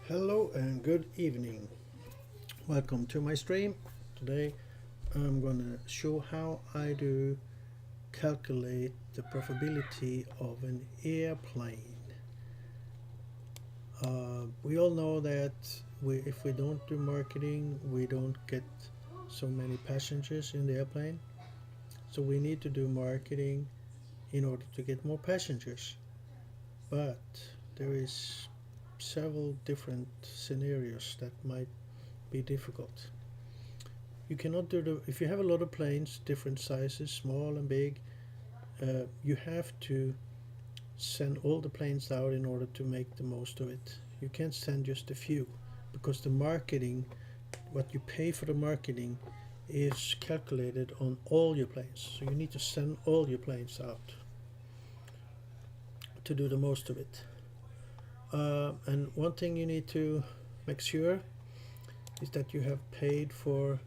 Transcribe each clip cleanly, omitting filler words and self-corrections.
Hello and good evening. Welcome to my stream. Today I'm gonna show how I do calculate the profitability of an airplane. We all know that if we don't do marketing, we don't get so many passengers in the airplane. So we need to do marketing in order to get more passengers. But there is several different scenarios that might be difficult. You cannot do the if you have a lot of planes, different sizes, small and big. You have to send all the planes out in order to make the most of it. You can't send just a few because the marketing, what you pay for the marketing, is calculated on all your planes. So you need to send all your planes out to do the most of it. And one thing you need to make sure is that you have paid for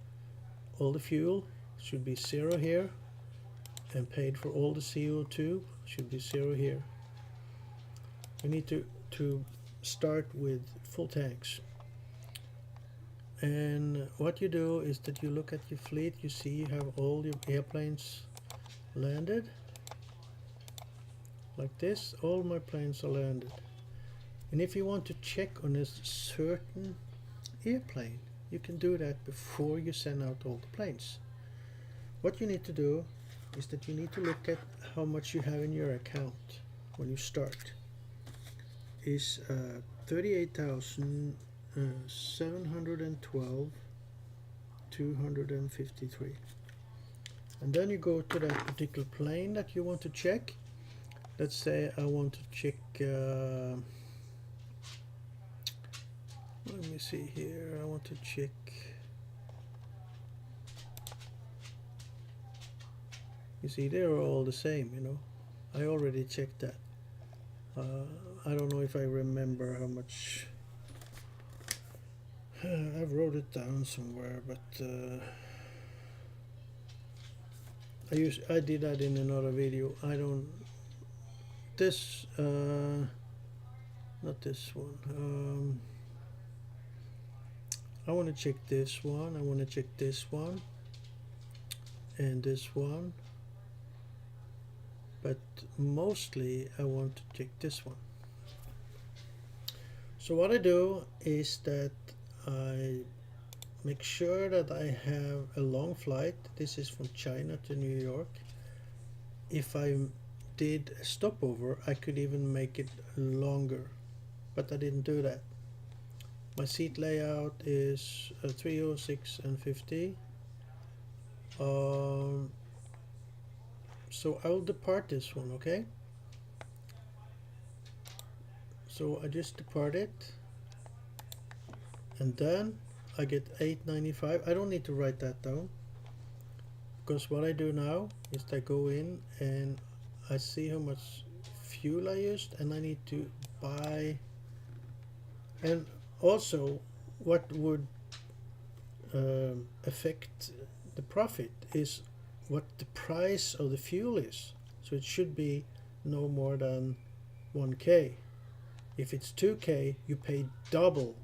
all the fuel, should be zero here, and paid for all the CO2, should be zero here. You need to start with full tanks. And what you do is that you look at your fleet, you see you have all your airplanes landed. Like this, all my planes are landed. And if you want to check on a certain airplane, you can do that before you send out all the planes. What you need to do is that you need to look at how much you have in your account when you start. Is 38,712,253. And then you go to that particular plane that you want to check. Let's say I want to check, let me see here, I want to check, you see they're all the same, you know. I already checked that. I don't know if I remember how much. I wrote it down somewhere, but I did that in another video. I don't. This not this one. I want to check this one. I want to check this one and this one. But mostly I want to check this one. So what I do is that I make sure that I have a long flight. This is from China to New York. If I did a stopover, I could even make it longer, but I didn't do that. My seat layout is 306 and 50. So I will depart this one, okay? So I just depart it, and then I get 895. I don't need to write that down, because what I do now is I go in and I see how much fuel I used, and I need to buy. And also what would affect the profit is what the price of the fuel is. So it should be no more than 1k. If it's 2k, you pay double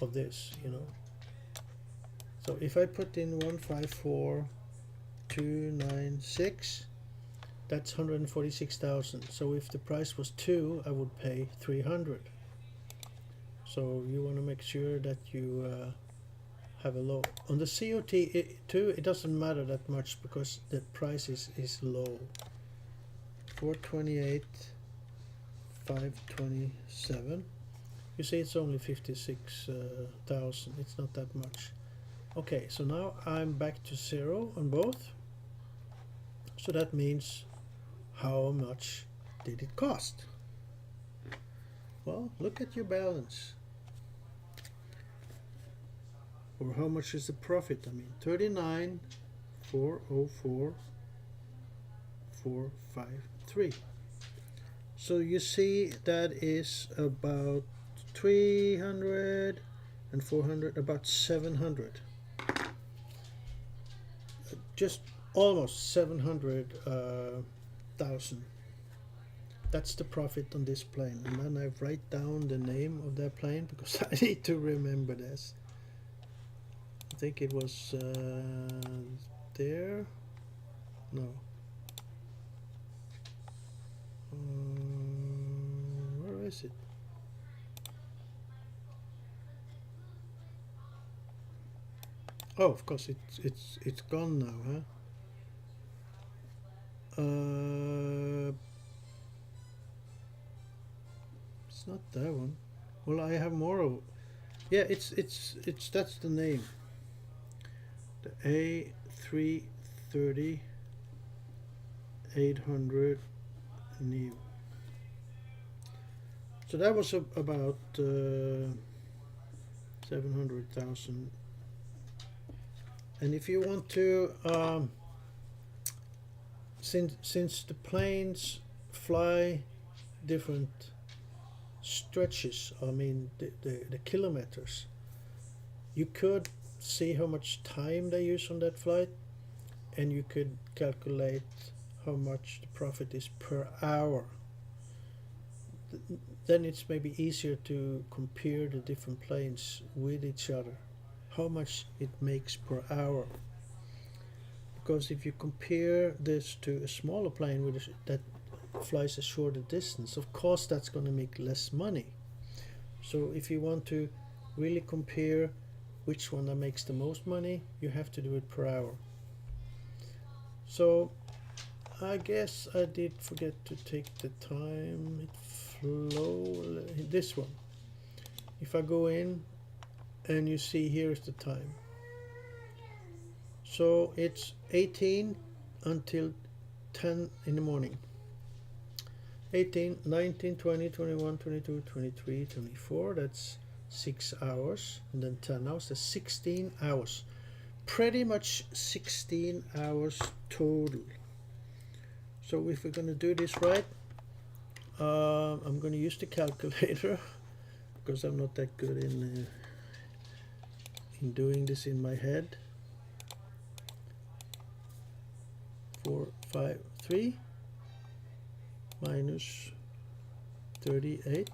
of this, you know. So if I put in 154,296, that's 146,000. So if the price was 2, I would pay 300. So you want to make sure that you have a low. On the CO2, it doesn't matter that much because the price is low. 428, 527. You see it's only 56,000. It's not that much. Okay, so now I'm back to zero on both. So that means how much did it cost? Well, look at your balance. Or how much is the profit? I mean, 39,404,453. So you see that is about 300 and 400, about 700. Just almost 700,000. That's the profit on this plane. And then I write down the name of that plane because I need to remember this. I think it was there. No. Where is it? Oh, of course it's gone now, huh? It's not that one. Well, I have more of. Yeah, it's that's the name. The A330 800 Neo. So that was about 700,000. And if you want to, since the planes fly different stretches, I mean the kilometers, you could see how much time they use on that flight, and you could calculate how much the profit is per hour. Then it's maybe easier to compare the different planes with each other, how much it makes per hour. Because if you compare this to a smaller plane that flies a shorter distance, of course that's going to make less money. So if you want to really compare which one that makes the most money, you have to do it per hour. So I guess I did forget to take the time. It flow this one. If I go in and you see here's the time. So it's 18 until 10 in the morning. 18, 19, 20, 21, 22, 23, 24. That's 6 hours. And then 10 hours. That's 16 hours. Pretty much 16 hours total. So if we're going to do this right, I'm going to use the calculator because I'm not that good in doing this in my head. 453 minus 38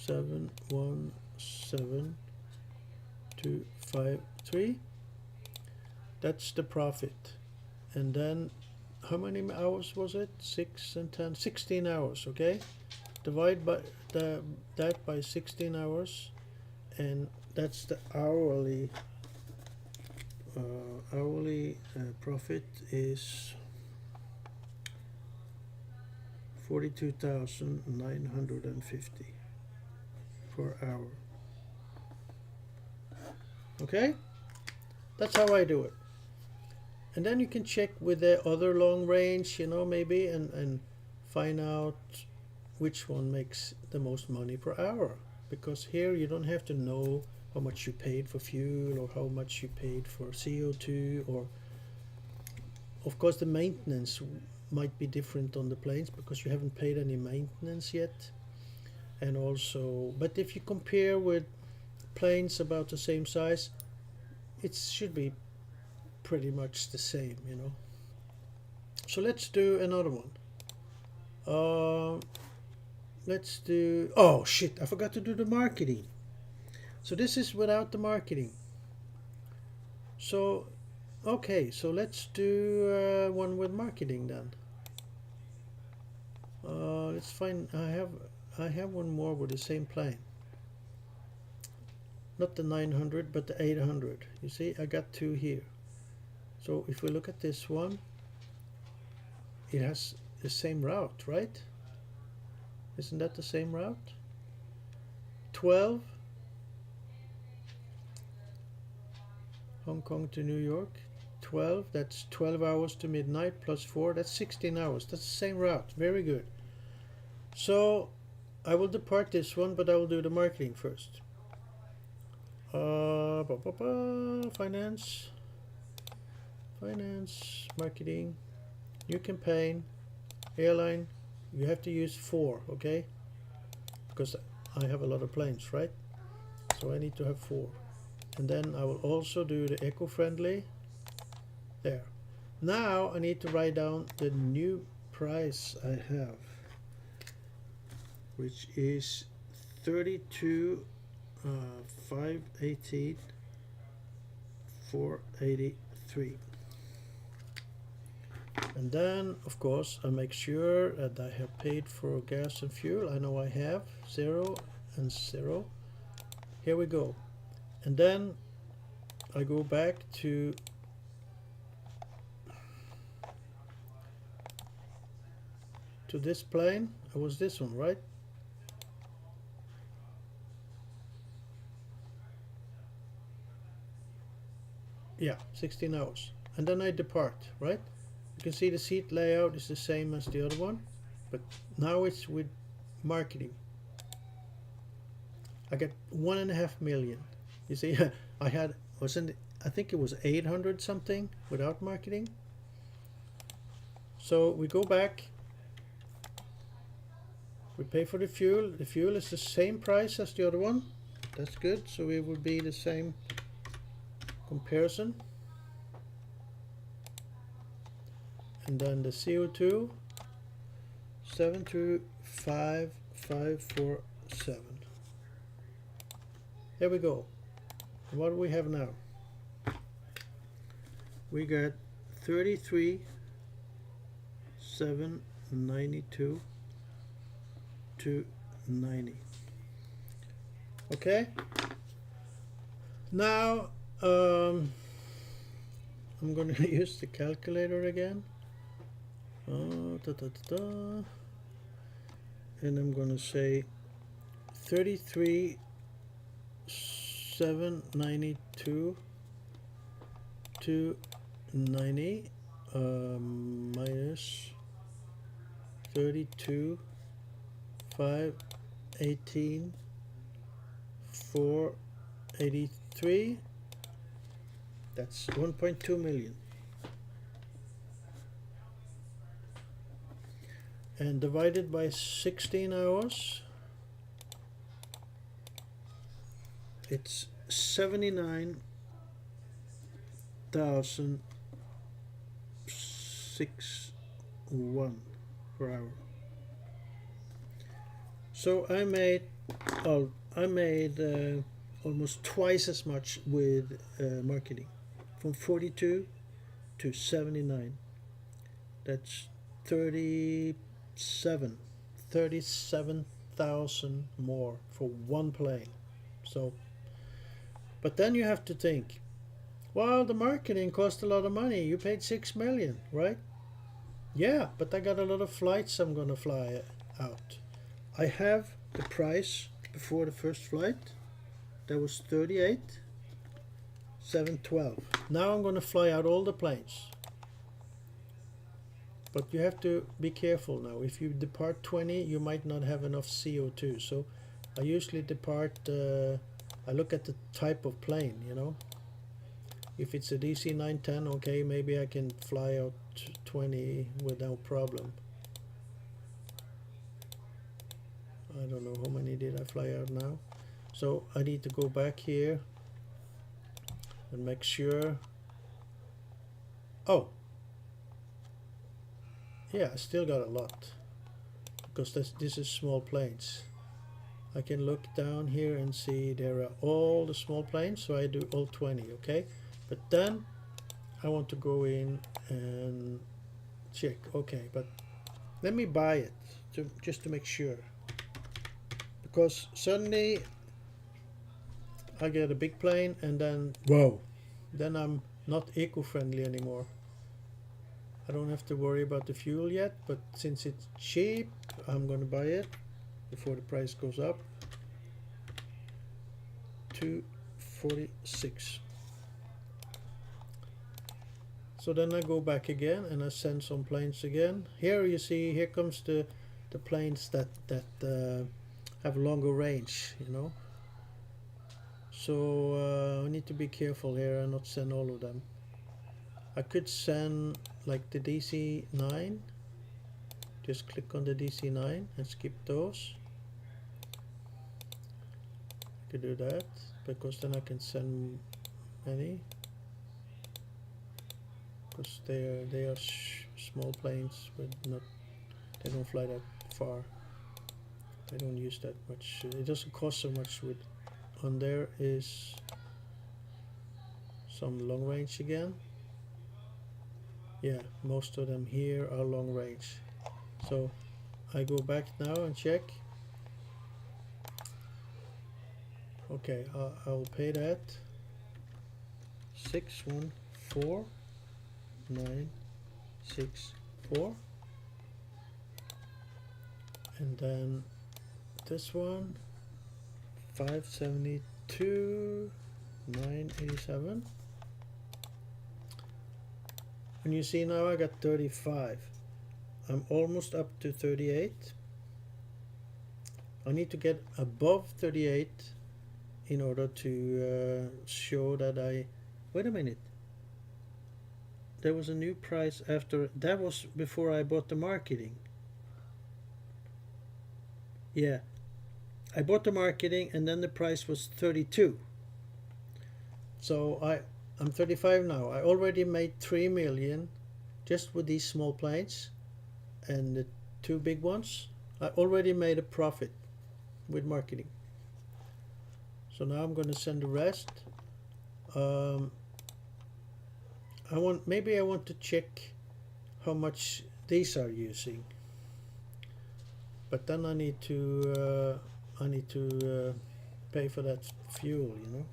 717,253. That's the profit. And then how many hours was it? 6 and 10, 16 hours. Okay, divide by that by 16 hours, and that's the hourly profit is 42,950 per hour. Okay, that's how I do it. And then you can check with the other long range, maybe, and find out which one makes the most money per hour. Because here you don't have to know how much you paid for fuel or how much you paid for CO2, or of course the maintenance might be different on the planes because you haven't paid any maintenance yet. And also, but if you compare with planes about the same size, it should be pretty much the same, So let's do another one. Let's do, oh shit, I forgot to do the marketing. So this is without the marketing. So okay, so let's do one with marketing then. Let's find, I have one more with the same plane. Not the 900 but the 800. You see, I got two here. So if we look at this one, it has the same route, right? Isn't that the same route? 12 Hong Kong to New York. 12, that's 12 hours to midnight plus 4, that's 16 hours. That's the same route. Very good. So I will depart this one, but I will do the marketing first. Finance, marketing, new campaign, airline. You have to use 4, okay? Because I have a lot of planes, right? So I need to have 4. And then I will also do the eco-friendly. There. Now I need to write down the new price I have, which is 32 518 483. And then of course I make sure that I have paid for gas and fuel. I know I have 0 and 0. Here we go. And then I go back to this plane. It was this one, right? Yeah, 16 hours. And then I depart, right? You can see the seat layout is the same as the other one, but now it's with marketing. I get 1.5 million. You see, I had, I think it was 800 something without marketing. So we go back, we pay for the fuel. The fuel is the same price as the other one. That's good. So it will be the same comparison. And then the CO2, 725,547. There we go. What do we have now? We got 33,792 to 90. Okay. Now I'm going to use the calculator again. And I'm going to say 33,792 to 90 minus 32,518 483. That's 1.2 million. And divided by 16 hours, it's 79,061 per hour. So I made almost twice as much with marketing, from 42 to 79. That's 37,000 more for one plane. So, but then you have to think, well, the marketing cost a lot of money. You paid 6 million, right? Yeah, but I got a lot of flights I'm gonna fly out. I have the price before the first flight. That was 38,712. Now I'm gonna fly out all the planes. But you have to be careful now. If you depart 20, you might not have enough CO2. So I usually depart, I look at the type of plane, you know. If it's a DC-910, okay, maybe I can fly out 20 without problem. I don't know how many did I fly out now. So I need to go back here and make sure. Oh, yeah, I still got a lot, because this is small planes. I can look down here and see there are all the small planes, so I do all 20, okay? But then I want to go in and check, okay, but let me buy it just to make sure, because suddenly I get a big plane and then, whoa, then I'm not eco-friendly anymore. I don't have to worry about the fuel yet, but since it's cheap, I'm gonna buy it before the price goes up to 46. So then I go back again and I send some planes again. Here you see, here comes the planes that have longer range, you know. So I need to be careful here and not send all of them. I could send like the DC-9. Just click on the DC-9 and skip those. I could do that, because then I can send many, because they are small planes with not They don't fly that far. They don't use that much. It doesn't cost so much. With on there is some long range again. Yeah, most of them here are long range. So I go back now and check. Okay, I'll pay that 614,964, and then this one 572,987. And you see now I got 35. I'm almost up to 38. I need to get above 38 in order to show that I... Wait a minute. There was a new price after... That was before I bought the marketing. Yeah. I bought the marketing and then the price was 32. So I'm 35 now. I already made 3 million just with these small planes and the 2 big ones. I already made a profit with marketing. So now I'm going to send the rest. Maybe I want to check how much these are using, but then I need to pay for that fuel, you know.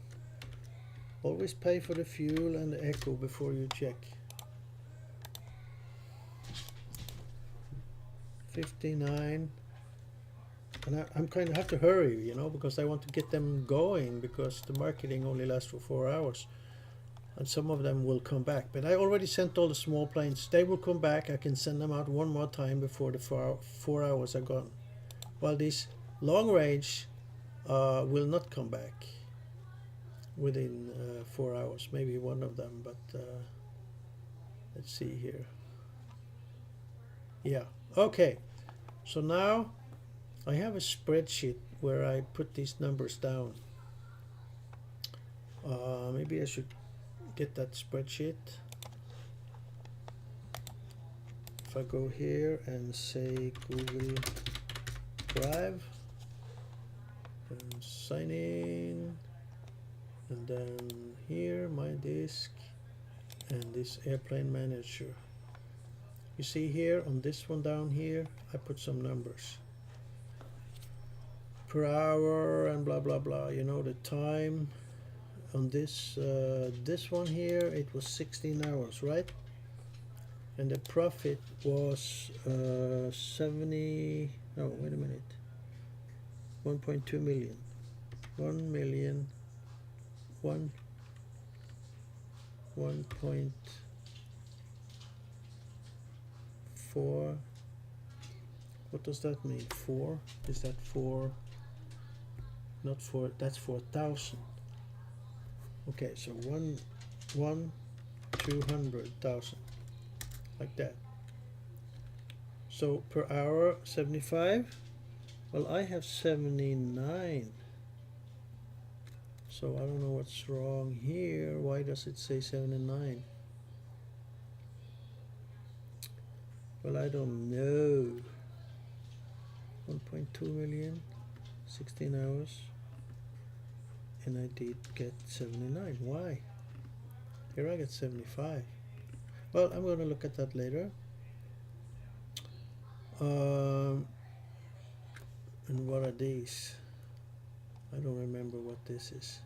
Always pay for the fuel and the echo before you check. 59. And I'm kind of have to hurry, you know, because I want to get them going, because the marketing only lasts for 4 hours and some of them will come back. But I already sent all the small planes. They will come back. I can send them out one more time before the 4 hours are gone. While these long range will not come back within 4 hours. Maybe one of them, but let's see here. Yeah, okay. So now I have a spreadsheet where I put these numbers down. Maybe I should get that spreadsheet. If I go here and say Google Drive and sign in, and then here my disk and this Airplane Manager. You see here on this one down here, I put some numbers per hour and blah blah blah. You know, the time on this this one here, it was 16 hours, right? And the profit was 70. No, wait a minute. 1.2 million. 1 million. 1.4. What does that mean? 4? Is that 4? Not 4. That's 4,000. Okay, so 200,000, like that. So per hour 75. Well, I have 79. So I don't know what's wrong here. Why does it say 79? Well, I don't know. 1.2 million, 16 hours, and I did get 79. Why? Here I get 75. Well, I'm going to look at that later. And what are these? I don't remember what this is.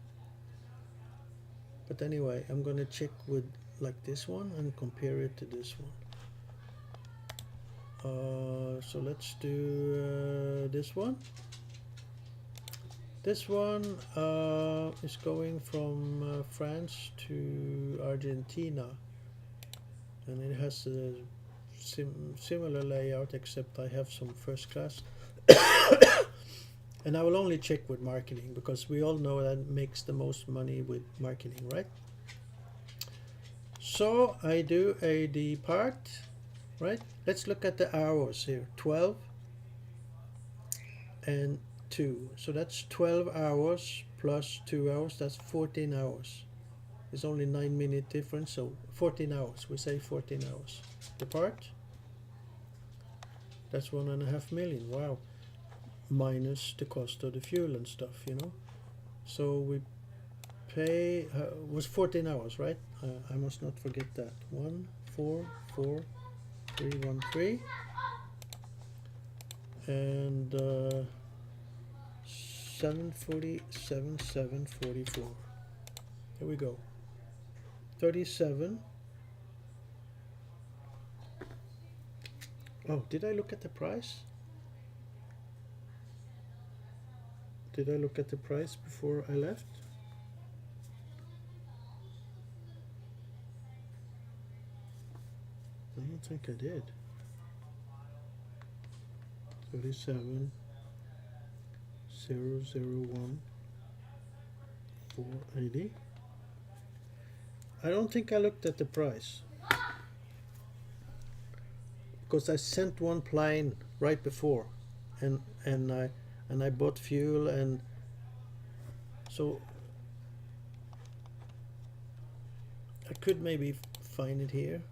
But anyway, I'm going to check with like this one and compare it to this one. So let's do this one. This one is going from France to Argentina, and it has a similar layout, except I have some first class. And I will only check with marketing, because we all know that makes the most money with marketing, right? So I do a depart, right? Let's look at the hours here. 12 and 2. So that's 12 hours plus 2 hours. That's 14 hours. It's only 9-minute difference, so 14 hours. We say 14 hours. Depart. That's 1.5 million. Wow. Minus the cost of the fuel and stuff, you know. So we pay was 14 hours, right? I must not forget that. 144,313 and 744. Here we go. 37. Oh, did I look at the price? Did I look at the price before I left? I don't think I did. 37,001 480. I don't think I looked at the price because I sent one plane right before, and I bought fuel, and so I could maybe find it here.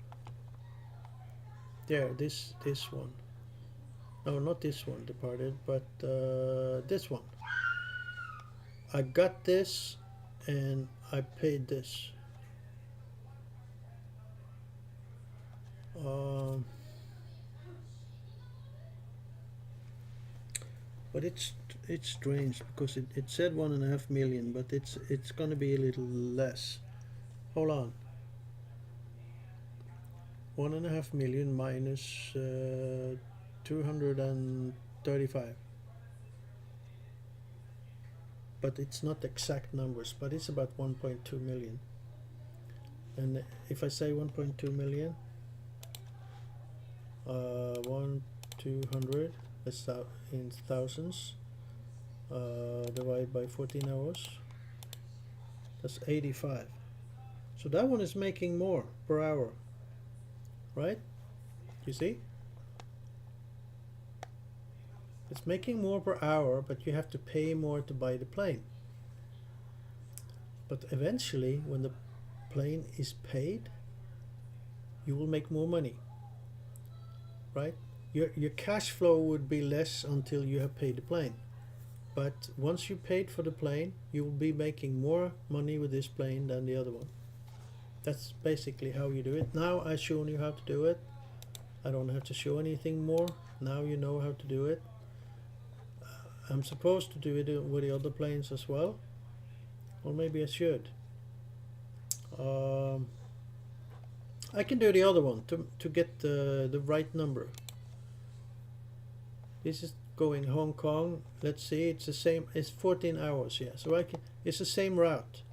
There, this one. No, not this one departed, but this one. I got this and I paid this. But it's strange because it said 1.5 million, but it's gonna be a little less. Hold on. 1.5 million minus 235. But it's not exact numbers, but it's about 1.2 million. And if I say 1.2 million, 200, that's in thousands, divided by 14 hours, that's 85. So that one is making more per hour, right? You see? It's making more per hour, but you have to pay more to buy the plane. But eventually, when the plane is paid, you will make more money, right? Your cash flow would be less until you have paid the plane. But once you paid for the plane, you will be making more money with this plane than the other one. That's basically how you do it. Now I've shown you how to do it. I don't have to show anything more. Now you know how to do it. I'm supposed to do it with the other planes as well, or maybe I should. I can do the other one to get the right number. This is going Hong Kong. Let's see, it's the same. It's 14 hours, yeah. So it's the same route.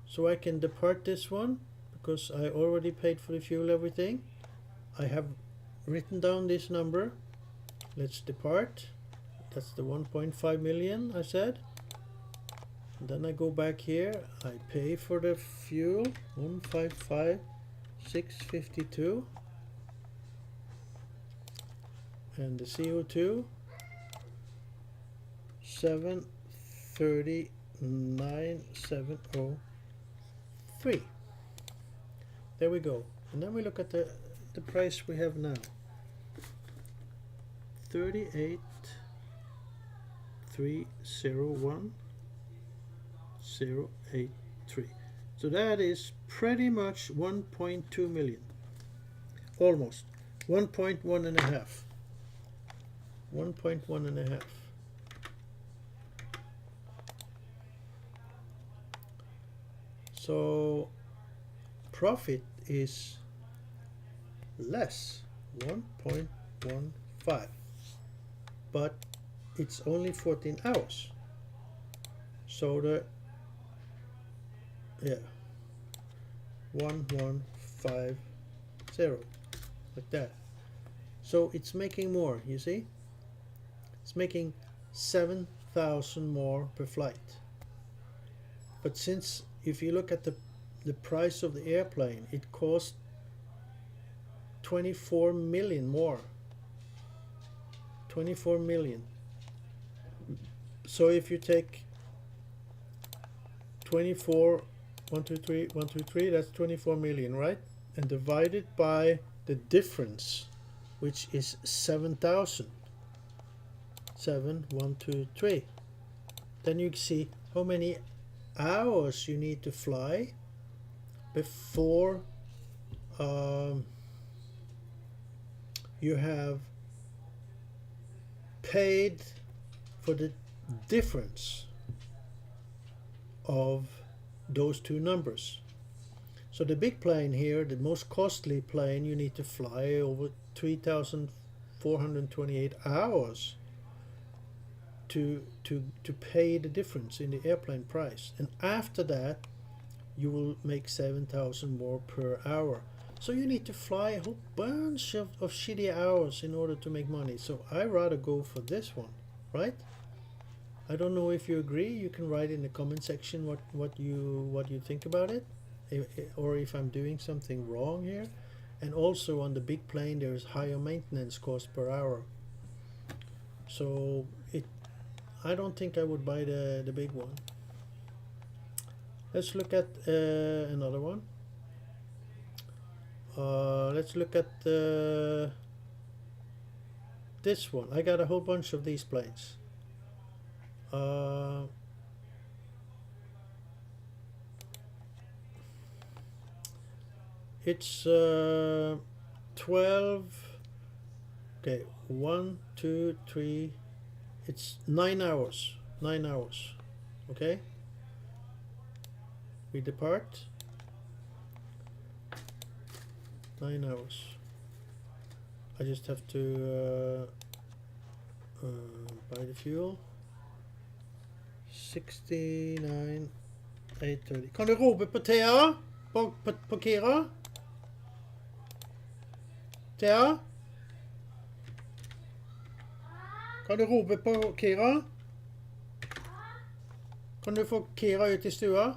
So I can depart this one because I already paid for the fuel, everything. I have written down this number. Let's depart. That's the 1.5 million I said. And then I go back here. I pay for the fuel, 155,652, and the CO2, 739,703. There we go. And then we look at the price we have now. 38,301,083. So that is pretty much 1.2 million. Almost 1.1 and a half. 1.1 and a half. So profit is less, 1.15, but it's only 14 hours. So the 1150, like that. So it's making more, you see? It's making 7,000 more per flight. But since if you look at the price of the airplane, it cost 24 million more. 24 million. So if you take 24, 1, 2, 3, 1, 2, 3, that's 24 million, right? And divide it by the difference, which is 7,000. 7, 1, 2, 3. Then you see how many hours you need to fly before you have paid for the difference of those two numbers. So the big plane here, the most costly plane, you need to fly over 3,428 hours to pay the difference in the airplane price. And after that, you will make 7,000 more per hour. So you need to fly a whole bunch of shitty hours in order to make money. So I rather go for this one, right? I don't know if you agree. You can write in the comment section what you think about it, or if I'm doing something wrong here. And also on the big plane, there's higher maintenance cost per hour. So I don't think I would buy the big one. Let's look at another one. Let's look at this one. I got a whole bunch of these planes. It's 12. Okay, 1, 2, 3. It's 9 hours. 9 hours. Okay. We depart. 9 hours. I just have to buy the fuel. 69 830. Kan du rope på Thea? På Kira? Thea? Kan du rope på Kira? Kan du få Kira ut i stua?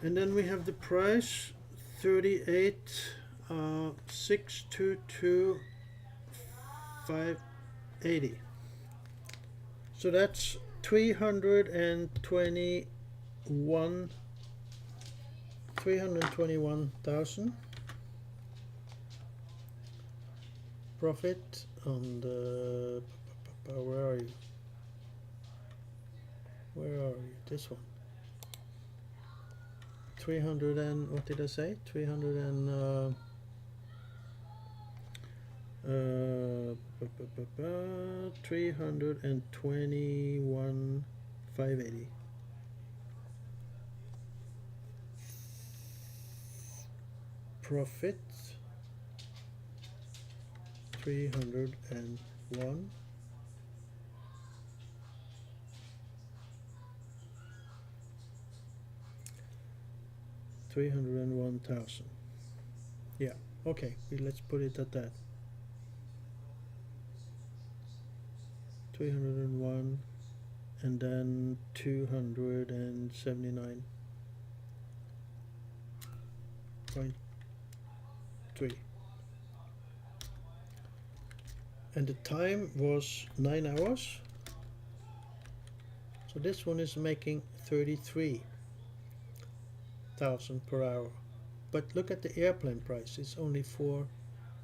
And then we have the price, 38 622 580. So that's 321,000 profit on the where are you? This one. 300 and what did I say? 300 and 321 580. Profit 301. $301,000. Yeah, okay, let's put it at that. 301 and then 279.3. And the time was 9 hours. So this one is making 33,000 per hour. But look at the airplane price, it's only 4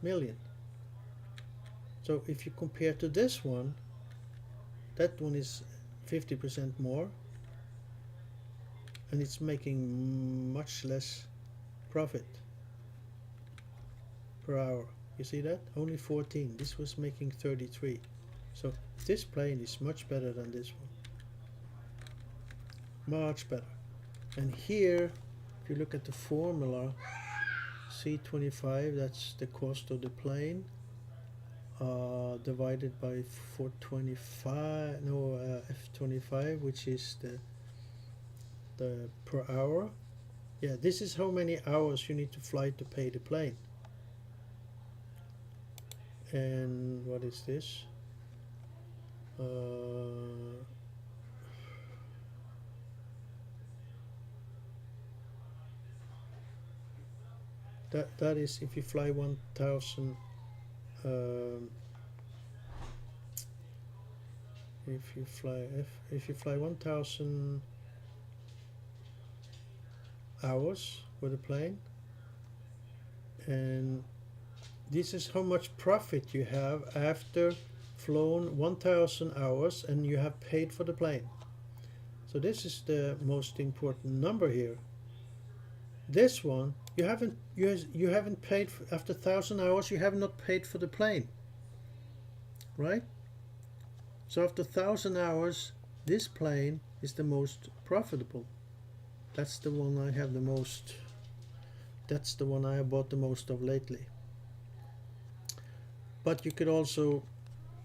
million. So if you compare to this one, that one is 50% more and it's making much less profit per hour. You see that? Only 14. This was making 33. So this plane is much better than this one. Much better. And here, if you look at the formula, C25, that's the cost of the plane, divided by 425, F25, which is the per hour. Yeah, this is how many hours you need to fly to pay the plane. And what is this? That is if you fly 1,000. If you fly 1,000 hours, for the plane, and this is how much profit you have after flown 1000 hours and you have paid for the plane. So this is the most important number here. This one you haven't paid for, after 1000 hours you have not paid for the plane, right? So after 1000 hours this plane is the most profitable. That's the one I have the most, that's the one I have bought the most of lately. But you could also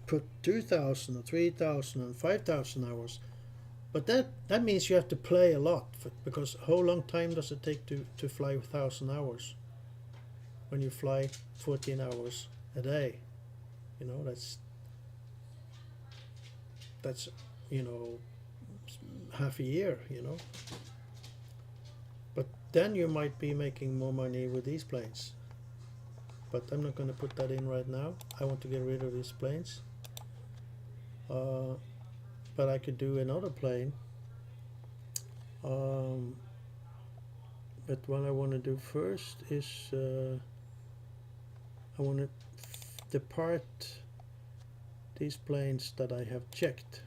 put 2000 or 3000 and 5000 hours, but that means you have to play a lot, because how long time does it take to fly 1000 hours when you fly 14 hours a day? You know, that's you know, half a year, you know. But then you might be making more money with these planes, but I'm not going to put that in right now. I want to get rid of these planes, but I could do another plane. But what I want to do first is I want to depart these planes that I have checked.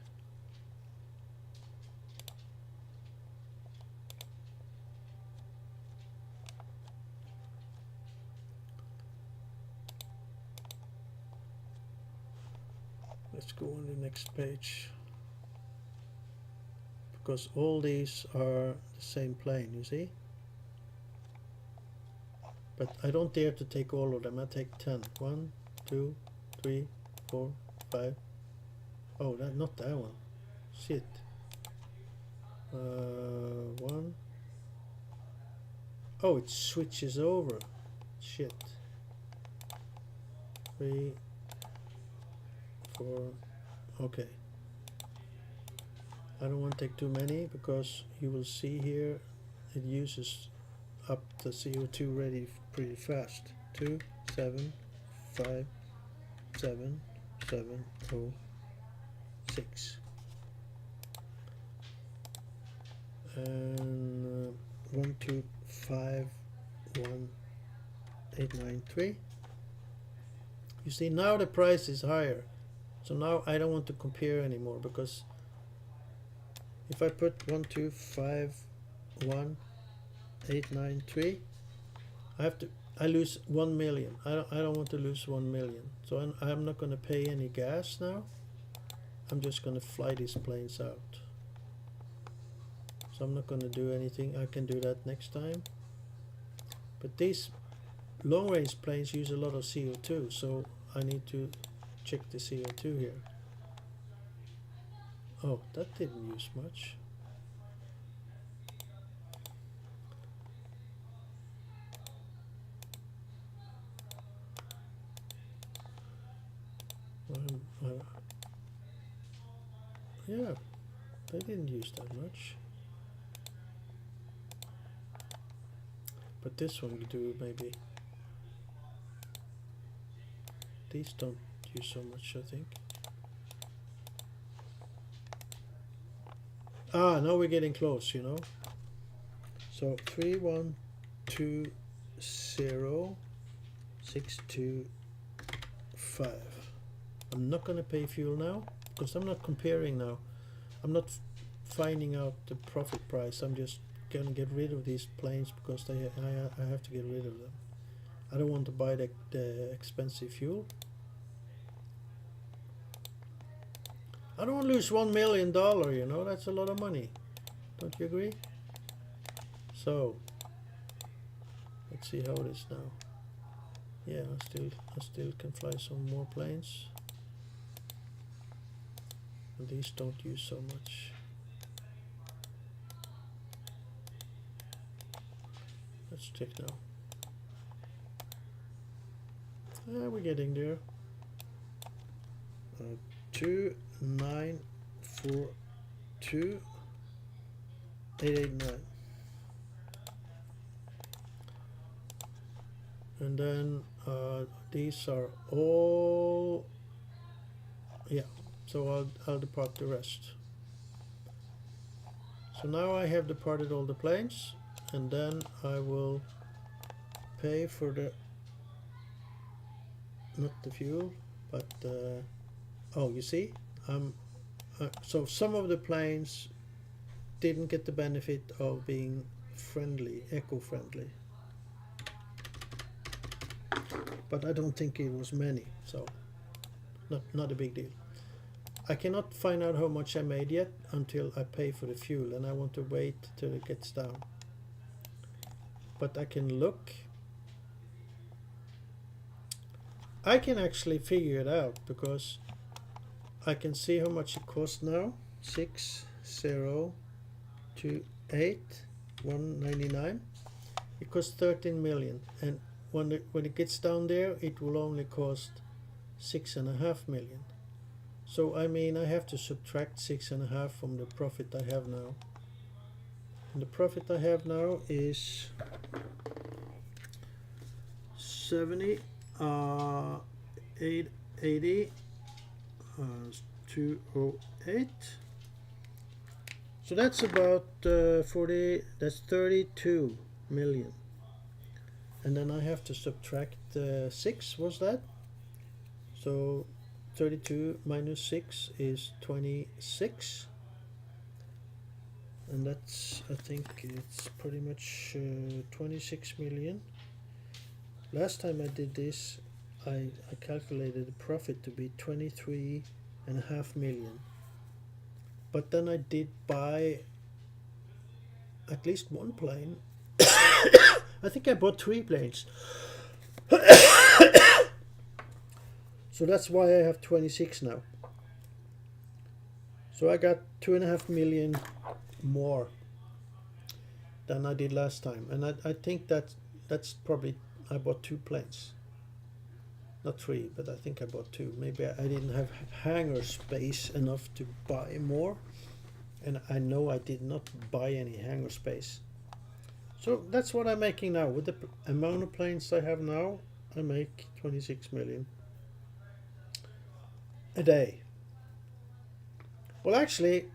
Let's go on the next page, because all these are the same plane, you see. But I don't dare to take all of them. I take 10. 1, 2, 3, 4, 5. Oh, not that one. Shit. 1. Oh, it switches over. Shit. 3, 4. Okay. I don't want to take too many, because you will see here it uses up the CO2 ready pretty fast. 2, 7, 5, 7, 7, 0, 6. And 1, 2, 5, 1, 8, 9, 3. You see, now the price is higher. So now I don't want to compare anymore, because if I put 1, 2, 5, 1, 8, 9, 3, I lose 1 million. I don't want to lose 1 million. So I'm not going to pay any gas now. I'm just going to fly these planes out. So I'm not going to do anything. I can do that next time. But these long range planes use a lot of CO2, so I need to check the CO2 here. Oh, that didn't use much. Yeah, they didn't use that much. But this one you do maybe. These don't use so much, I think. Ah, now we're getting close, you know. So 3, 1, 2, 0, 6, 2, 5. I'm not gonna pay fuel now, because I'm not comparing now. I'm not finding out the profit price. I'm just gonna get rid of these planes, because I have to get rid of them. I don't want to buy the expensive fuel. I don't want to lose $1 million, you know, that's a lot of money. Don't you agree? So let's see how it is now. Yeah, I still can fly some more planes. And these don't use so much. Let's check now. We're getting there. 2, 9, 4, 2, 8, 8, 9. And then these are all, yeah, so I'll depart the rest. So now I have departed all the planes, and then I will pay for the, not the fuel, but oh, you see, so some of the planes didn't get the benefit of being friendly, eco-friendly, but I don't think it was many, so not a big deal. I cannot find out how much I made yet until I pay for the fuel, and I want to wait till it gets down. But I can look. I can actually figure it out because I can see how much it costs now. 6028 199. It costs 13 million, and when it gets down there, it will only cost 6.5 million. So I mean, I have to subtract 6.5 from the profit I have now. And the profit I have now is 70, 880, 208. So that's about 40. That's 32 million. And then I have to subtract 6. Was that? So 32 minus 6 is 26, and that's, I think it's pretty much 26 million. Last time I did this, I calculated the profit to be 23.5 million, but then I did buy at least one plane. I think I bought 3 planes. So that's why I have 26 now. So I got 2.5 million more than I did last time, and I think that's probably, I bought 2 planes, not 3, but I think I bought 2. Maybe I didn't have hangar space enough to buy more, and I know I did not buy any hangar space. So that's what I'm making now. With the amount of planes I have now, I make 26 million a day. Well, actually,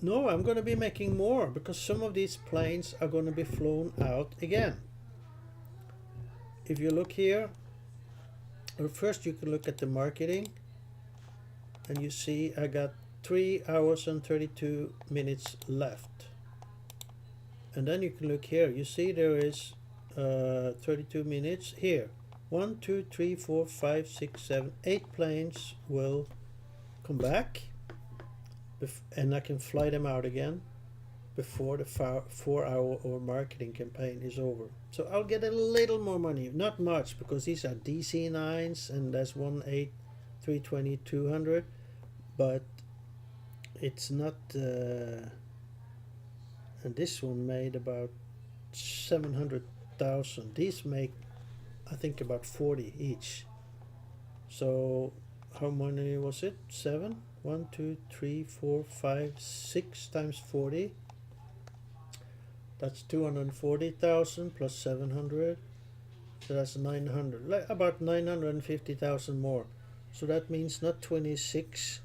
no, I'm going to be making more because some of these planes are going to be flown out again. If you look here, or first you can look at the marketing, and you see I got 3 hours and 32 minutes left. And then you can look here, you see there is 32 minutes here. 1, 2, 3, 4, 5, 6, 7, 8 planes will come back, and I can fly them out again before the 4-hour or marketing campaign is over. So I'll get a little more money, not much, because these are DC-9s, and that's 1, 8, 320, 200, but it's not, and this one made about 700,000. These make, I think, about 40 each. So how many was it? 7? 1, 2, 3, 4, 5, 6 times 40. That's 240,000 plus 700. So that's 900. Like about 950,000 more. So that means not 26,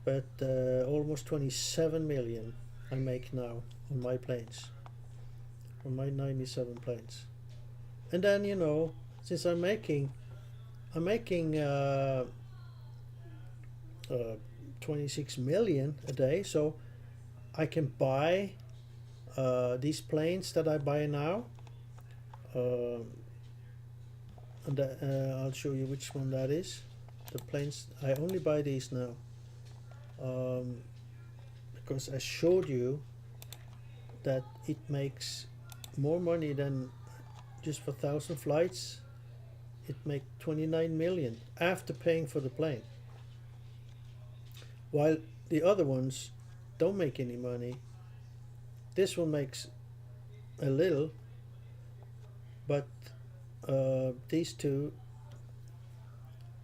but almost 27 million I make now on my planes, on my 97 planes. And then, you know, since I'm making 26 million a day, so I can buy these planes that I buy now, and I'll show you which one that is. The planes, I only buy these now because I showed you that it makes more money than just for 1,000 flights. It makes 29 million after paying for the plane, while the other ones don't make any money. This one makes a little, but these two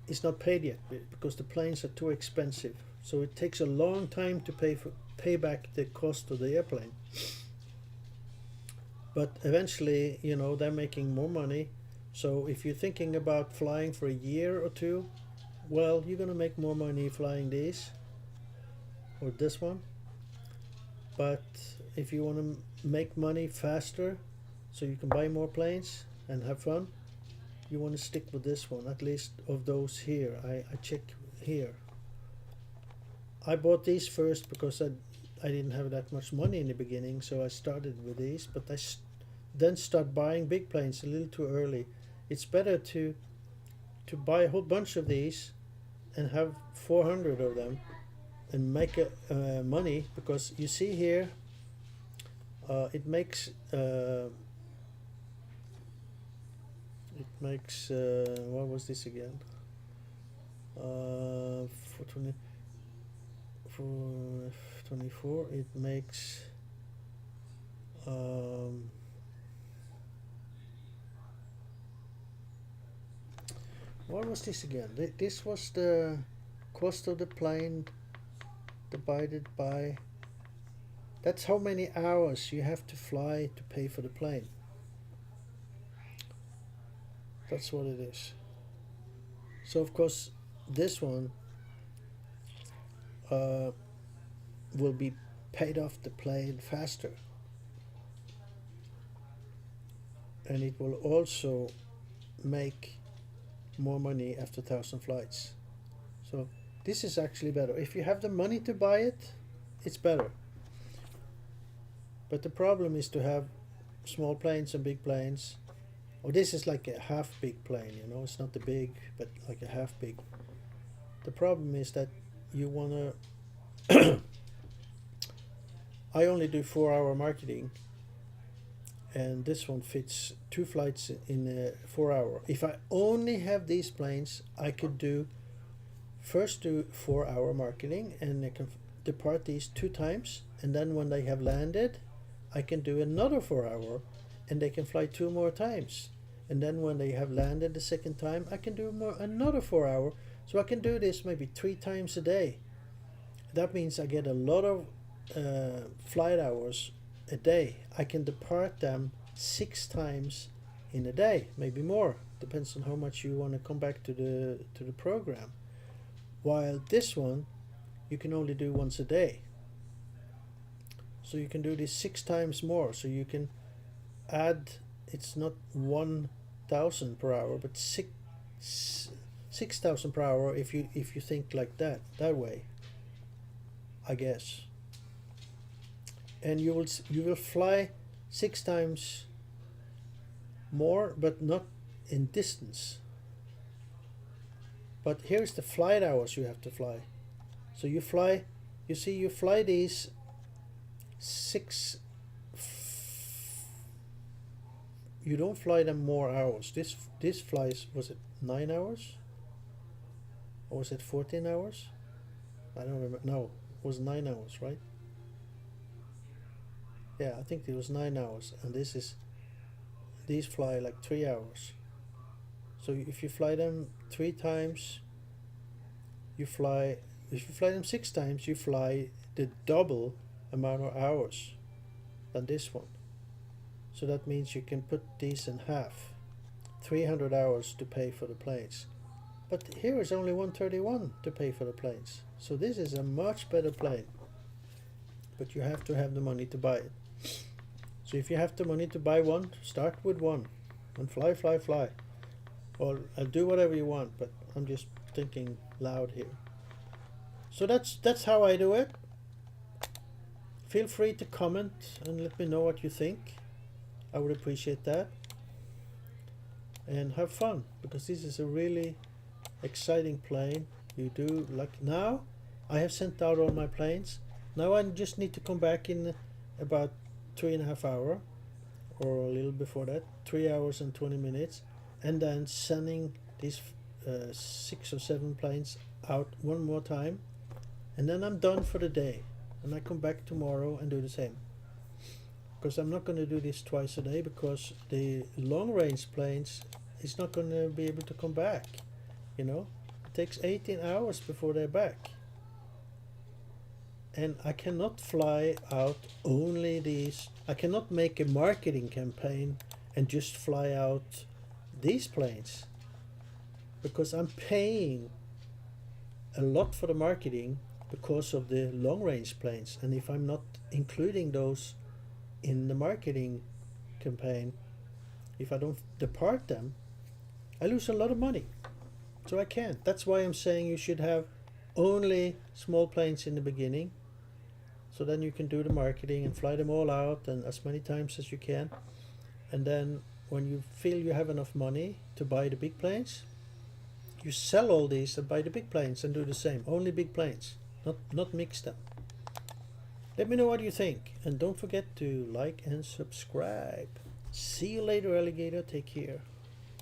is not paid yet because the planes are too expensive. So it takes a long time to pay back the cost of the airplane. But eventually, you know, they're making more money. So if you're thinking about flying for a year or two, well, you're gonna make more money flying these or this one. But if you want to make money faster, so you can buy more planes and have fun, you want to stick with this one, at least of those here. I check here. I bought these first because I didn't have that much money in the beginning, so I started with these, but then start buying big planes a little too early. It's better to buy a whole bunch of these and have 400 of them and make money, because you see here it makes what was this again, for 24 it makes what was this again? This was the cost of the plane divided by, that's how many hours you have to fly to pay for the plane. That's what it is. So of course this one will be paid off the plane faster, and it will also make more money after 1,000 flights. So this is actually better. If you have the money to buy it, it's better. But the problem is to have small planes and big planes. Oh, this is like a half big plane, you know, it's not the big, but like a half big. The problem is that you wanna I only do 4-hour marketing, and this one fits 2 flights in 4 hours. If I only have these planes, I could do 4-hour marketing, and I can depart these 2 times, and then when they have landed, I can do another 4-hour, and they can fly 2 more times. And then when they have landed the second time, I can do another 4-hour. So I can do this maybe 3 times a day. That means I get a lot of flight hours a day. I can depart them 6 times in a day, maybe more. Depends on how much you want to come back to the program. While this one, you can only do once a day. So you can do this 6 times more. So you can add, it's not 1,000 per hour, but 6,000 per hour if you think like that way, I guess. And you will fly 6 times more, but not in distance. But here's the flight hours you have to fly. So you fly these 6. You don't fly them more hours. This flies, was it 9 hours? Or was it 14 hours? I don't remember. No, it was 9 hours, right? Yeah, I think it was 9 hours, and these fly like 3 hours. So if you fly them 3 times, if you fly them 6 times, you fly the double amount of hours than this one. So that means you can put these in half, 300 hours to pay for the planes. But here is only 131 to pay for the planes. So this is a much better plane. But you have to have the money to buy it. So if you have the money to buy one, start with one and fly. Or I'll do whatever you want, but I'm just thinking loud here. So that's how I do it. Feel free to comment and let me know what you think. I would appreciate that. And have fun, because this is a really exciting plane. You do, like now, I have sent out all my planes. Now I just need to come back in about 3.5 hours, or a little before that, 3 hours and 20 minutes, and then sending these 6 or 7 planes out one more time, and then I'm done for the day, and I come back tomorrow and do the same. Because I'm not going to do this twice a day, because the long range planes is not going to be able to come back, you know. It takes 18 hours before they're back. And I cannot fly out only these. I cannot make a marketing campaign and just fly out these planes, because I'm paying a lot for the marketing because of the long range planes. And if I'm not including those in the marketing campaign, if I don't depart them, I lose a lot of money. So I can't. That's why I'm saying you should have only small planes in the beginning. So then you can do the marketing and fly them all out and as many times as you can. And then when you feel you have enough money to buy the big planes, you sell all these and buy the big planes and do the same. Only big planes, not mix them. Let me know what you think, and don't forget to like and subscribe. See you later, alligator. Take care.